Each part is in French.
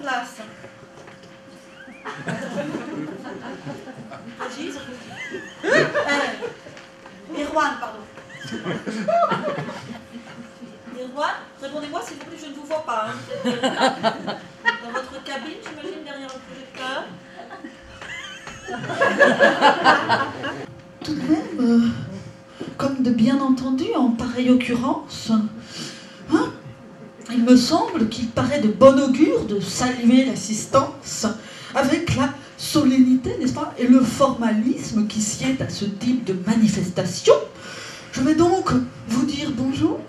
place. Régis Erwan, pardon. Erwan, répondez-moi s'il vous plaît, je ne vous vois pas. Hein. Dans votre cabine, j'imagine, derrière le projecteur. Tout de même, comme de bien entendu en pareille occurrence, hein, il me semble qu'il paraît de bon augure de saluer l'assistance avec la solennité, n'est-ce pas, et le formalisme qui sied à ce type de manifestation. Je vais donc vous dire bonjour.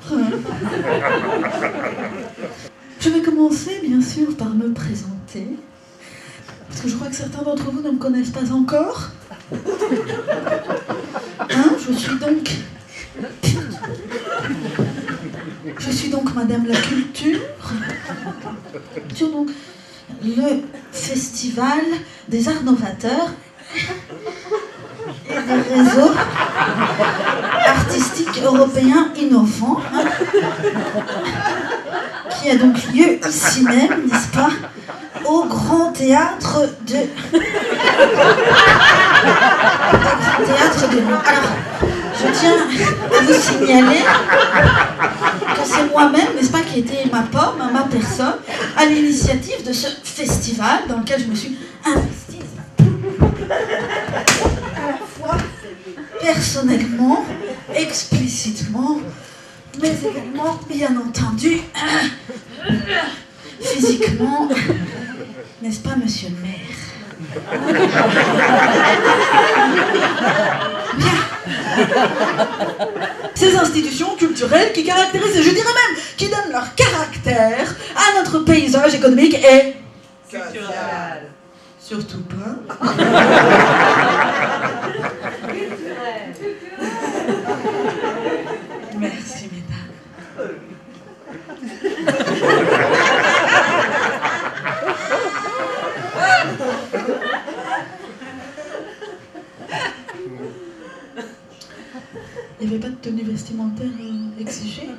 Je vais commencer, bien sûr, par me présenter, parce que je crois que certains d'entre vous ne me connaissent pas encore. Hein, je suis donc Madame la Culture, sur donc le Festival des Arts Novateurs et des réseaux artistiques européens innovants, hein, qui a donc lieu ici même, n'est-ce pas, au Grand Théâtre de Lyon. Alors, je tiens à vous signaler que c'est moi-même, n'est-ce pas, qui était ma pomme, ma personne, à l'initiative de ce festival dans lequel je me suis investie à la fois personnellement, explicitement, mais également, bien entendu, physiquement, n'est-ce pas, monsieur le maire? Ces institutions culturelles qui caractérisent, et je dirais même, qui donnent leur caractère à notre paysage économique et culturel. Surtout pas. Merci, mesdames. Il n'y avait pas de tenue vestimentaire exigée.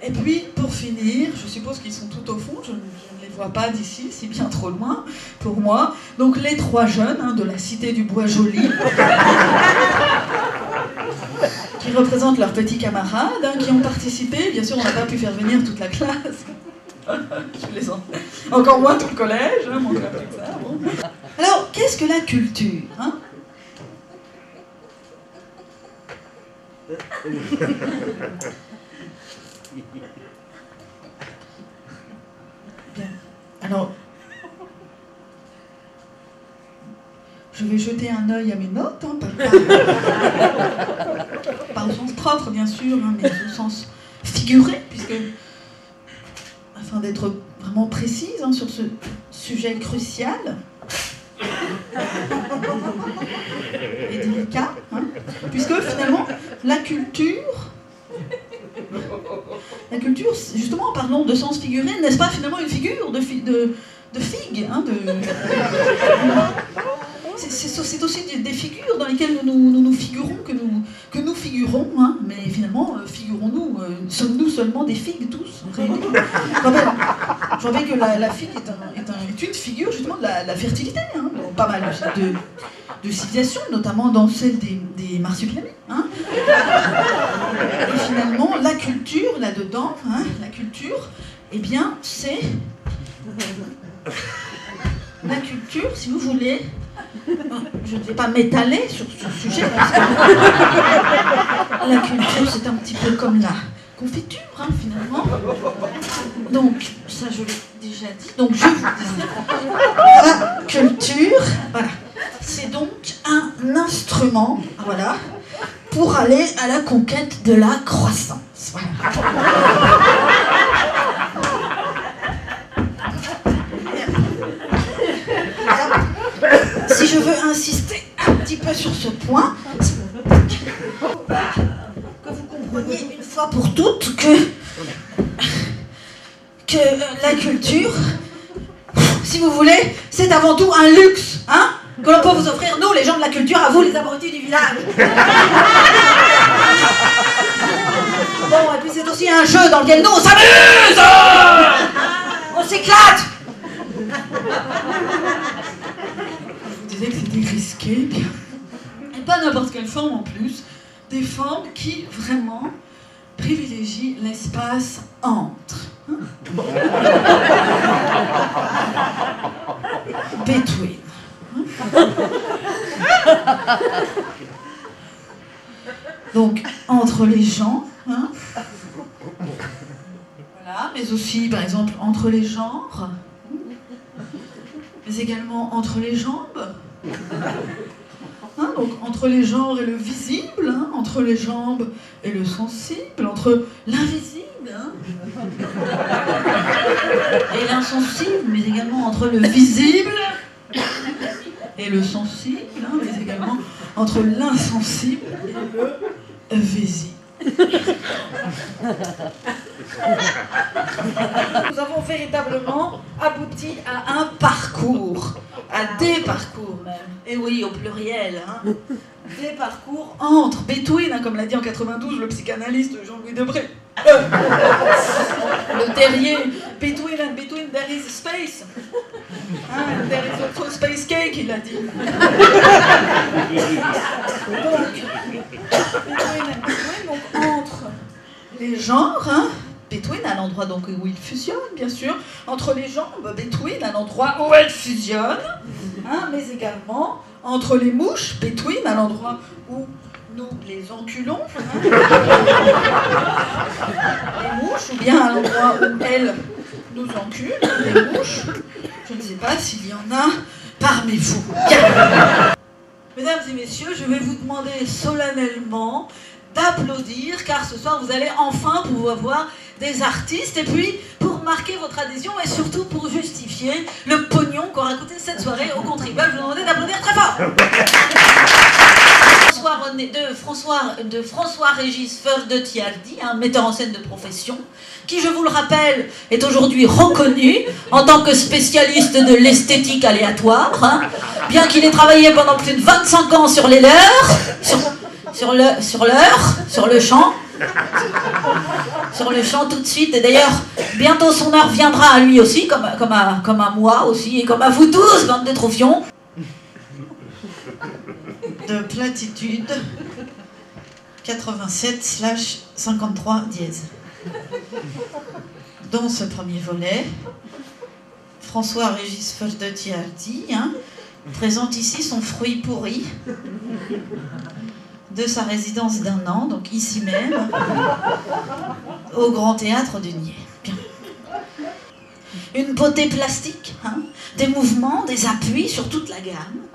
Et puis, pour finir, je suppose qu'ils sont tout au fond, je ne les vois pas d'ici, si bien trop loin, pour moi. Donc les trois jeunes, hein, de la cité du Bois-Joli, qui représentent leurs petits camarades, hein, qui ont participé. Bien sûr, on n'a pas pu faire venir toute la classe. Je les en... Encore moins tout le collège, hein, mon club avec ça. Bon. Alors, qu'est-ce que la culture, hein? Bien. Alors, je vais jeter un œil à mes notes, hein, pas au sens propre, bien sûr, hein, mais au sens figuré, puisque, afin d'être vraiment précise, hein, sur ce sujet crucial et délicat, hein, puisque finalement, la culture, justement, parlons de sens figuré, n'est-ce pas finalement une figure de figue, hein, c'est aussi des figures dans lesquelles nous figurons, que nous figurons, hein, mais finalement, figurons-nous, sommes-nous seulement des figues tous, en réalité? Je rappelle que la figue est une figure justement de la fertilité, hein, dans pas mal de civilisations, notamment dans celle des marsupialis. Hein. Et finalement, la culture, là-dedans, hein, la culture, eh bien, c'est... La culture, si vous voulez... Je ne vais pas m'étaler sur ce sujet, parce que la culture, c'est un petit peu comme la confiture, hein, finalement. Donc, ça, je l'ai déjà dit. Donc, je vous disais, la culture, voilà, c'est donc un instrument, voilà, pour aller à la conquête de la croissance. Voilà. Si je veux insister un petit peu sur ce point, que vous compreniez une fois pour toutes que la culture, si vous voulez, c'est avant tout un luxe, hein, que l'on peut vous offrir, nous, les gens de la culture, à vous, les abrutis du village. Bon, et puis c'est aussi un jeu dans lequel nous, on s'amuse. bien. Et pas n'importe quelle forme en plus, des formes qui vraiment privilégient l'espace entre. Between. Donc, entre les gens, hein. Voilà, mais aussi, par exemple, entre les genres, mais également entre les jambes, hein, donc entre les genres et le visible, hein, entre les jambes et le sensible, entre l'invisible hein, et l'insensible, mais également entre le visible et le sensible, hein, mais également entre l'insensible et le visible. Nous avons véritablement abouti à un parcours, à des parcours même, et oui au pluriel, hein. Des parcours entre, between, hein, comme l'a dit en 92 le psychanalyste Jean-Louis Debré. Le terrier, between and between there is space. Hein, there is also space cake, il a dit. Donc, between and between, donc entre les genres, hein, between à l'endroit donc où ils fusionnent, bien sûr, entre les jambes, between à l'endroit où elles fusionnent, hein, mais également entre les mouches, between à l'endroit où nous les enculons, hein, les mouches, ou bien à l'endroit où elles nous enculent, les mouches. Je ne sais pas s'il y en a parmi vous. Mesdames et messieurs, je vais vous demander solennellement d'applaudir, car ce soir vous allez enfin pouvoir voir des artistes, et puis pour marquer votre adhésion et surtout pour justifier le pognon qu'aura coûté cette soirée aux contribuables, je vous demande d'applaudir très fort. De François-Régis Feurdeutialdi, un metteur en scène de profession, qui, je vous le rappelle, est aujourd'hui reconnu en tant que spécialiste de l'esthétique aléatoire, hein, bien qu'il ait travaillé pendant plus de 25 ans sur les leurs, sur le chant tout de suite, et d'ailleurs bientôt son heure viendra à lui aussi, comme à moi aussi, et comme à vous tous, bande de troufions. De platitude 87/53 dièse. Dans ce premier volet, François-Régis Feurdeutialdi présente ici son fruit pourri de sa résidence d'1 an, donc ici même, au Grand Théâtre du Niais. Bien. Une beauté plastique, des mouvements, des appuis sur toute la gamme,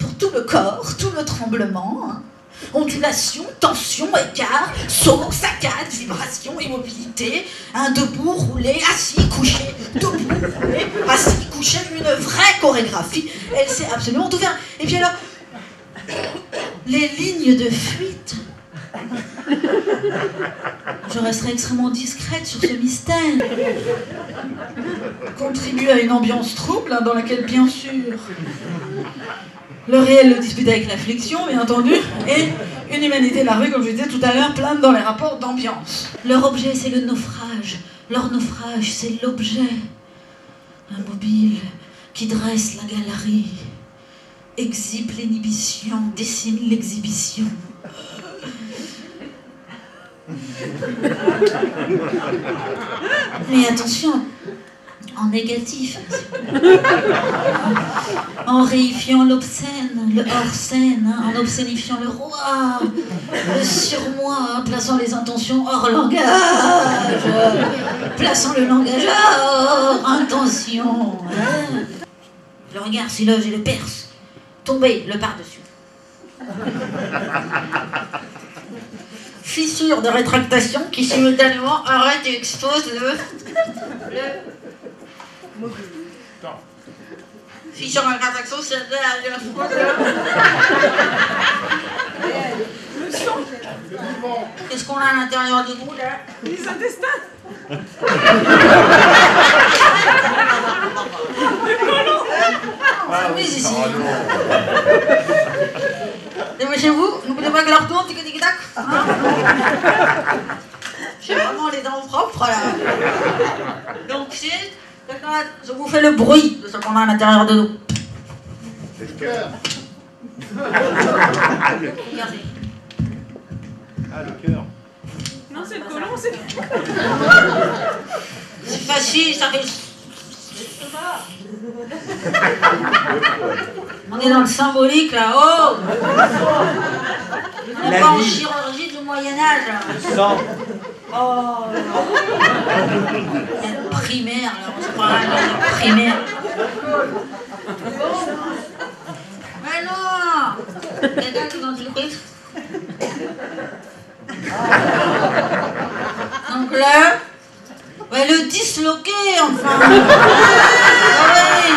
pour tout le corps, tout le tremblement, ondulation, tension, écart, saut, saccade, vibration, immobilité, debout, roulé, assis, couché, debout, roulé, assis, couché, une vraie chorégraphie. Elle sait absolument tout faire. Et puis alors, les lignes de fuite. Je resterai extrêmement discrète sur ce mystère. Contribue à une ambiance trouble, dans laquelle, bien sûr, le réel le dispute avec la fiction, bien entendu, et une humanité de la rue, comme je disais tout à l'heure, plane dans les rapports d'ambiance. Leur objet, c'est le naufrage. Leur naufrage, c'est l'objet. Un mobile qui dresse la galerie, exhibe l'inhibition, dessine l'exhibition. Mais attention, en négatif, en réifiant l'obscène, le hors-scène, en obscénifiant le roi, le surmoi, plaçant les intentions hors langage, plaçant le langage hors intention. Le regard s'y loge et le perce, tomber le par-dessus. Fissure de rétractation qui simultanément arrête et expose le fissure de rétractation, c'est la le son. Qu'est-ce qu'on a à l'intérieur du bout là? Les intestins. Oui, ici. Dépêchez-vous, n'oubliez pas que leur tourne, tic-tic-tac. J'ai vraiment les dents propres là. Donc, je vous fais le bruit de ce qu'on a à l'intérieur de nous. Regardez. Ah, le cœur. Non, c'est le côlon, c'est... C'est facile, ça fait... On est dans le symbolique là, oh. On n'est pas en chirurgie du Moyen-Âge là. Le sang. Oh. Il y a une primaire là, on se parle de primaire. Mais non. Quelqu'un qui dans le truc. Donc là, ouais, le disloqué enfin. Ah ouais.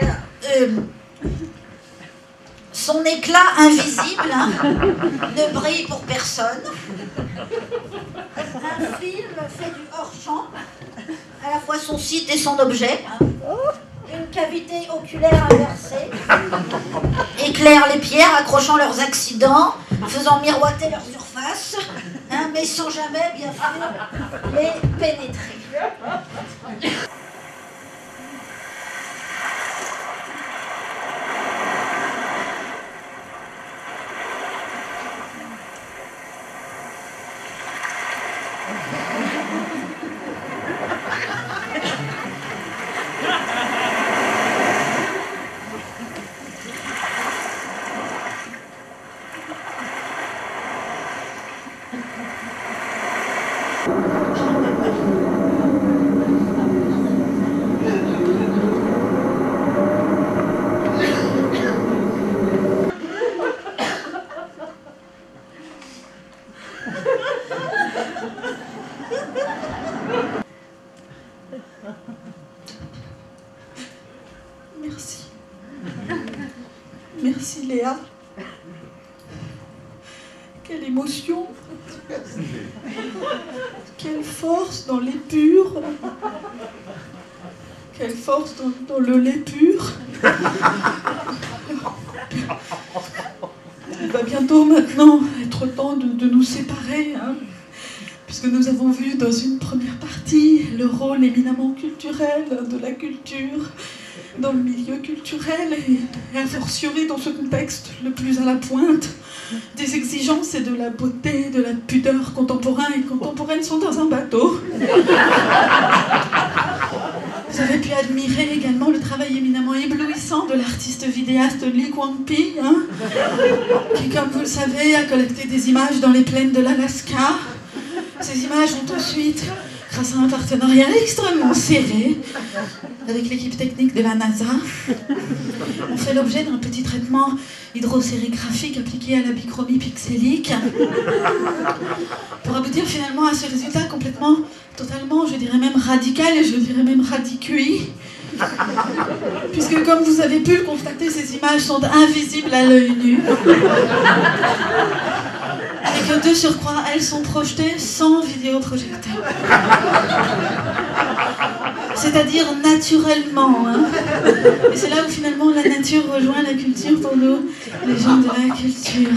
Alors, son éclat invisible hein, ne brille pour personne. Un film fait du hors-champ, à la fois son site et son objet. Hein. Une cavité oculaire inversée éclaire les pierres, accrochant leurs accidents, faisant miroiter leur surface, hein, mais sans jamais, bien sûr, les pénétrer. Merci. Merci Léa. Quelle émotion. Quelle force dans l'épure. Quelle force dans le lait pur. Il va bientôt maintenant être temps de nous séparer, hein, puisque nous avons vu dans une première partie le rôle éminemment culturel de la culture dans le milieu culturel et a fortiori dans ce contexte le plus à la pointe des exigences et de la beauté, de la pudeur contemporain et contemporaine sont dans un bateau. Vous avez pu admirer également le travail éminemment éblouissant de l'artiste vidéaste Lee Kwang-pi, hein, qui, comme vous le savez, a collecté des images dans les plaines de l'Alaska. Ces images ont ensuite, grâce à un partenariat extrêmement serré avec l'équipe technique de la NASA, ont fait l'objet d'un petit traitement hydrosérigraphique appliqué à la bichromie pixélique pour aboutir finalement à ce résultat complètement, totalement, je dirais même radical et je dirais même radicui. Puisque comme vous avez pu le constater, ces images sont invisibles à l'œil nu. Et que de surcroît, elles sont projetées sans vidéoprojecteur. C'est-à-dire naturellement. Hein. Et c'est là où finalement la nature rejoint la culture pour nous, les gens de la culture.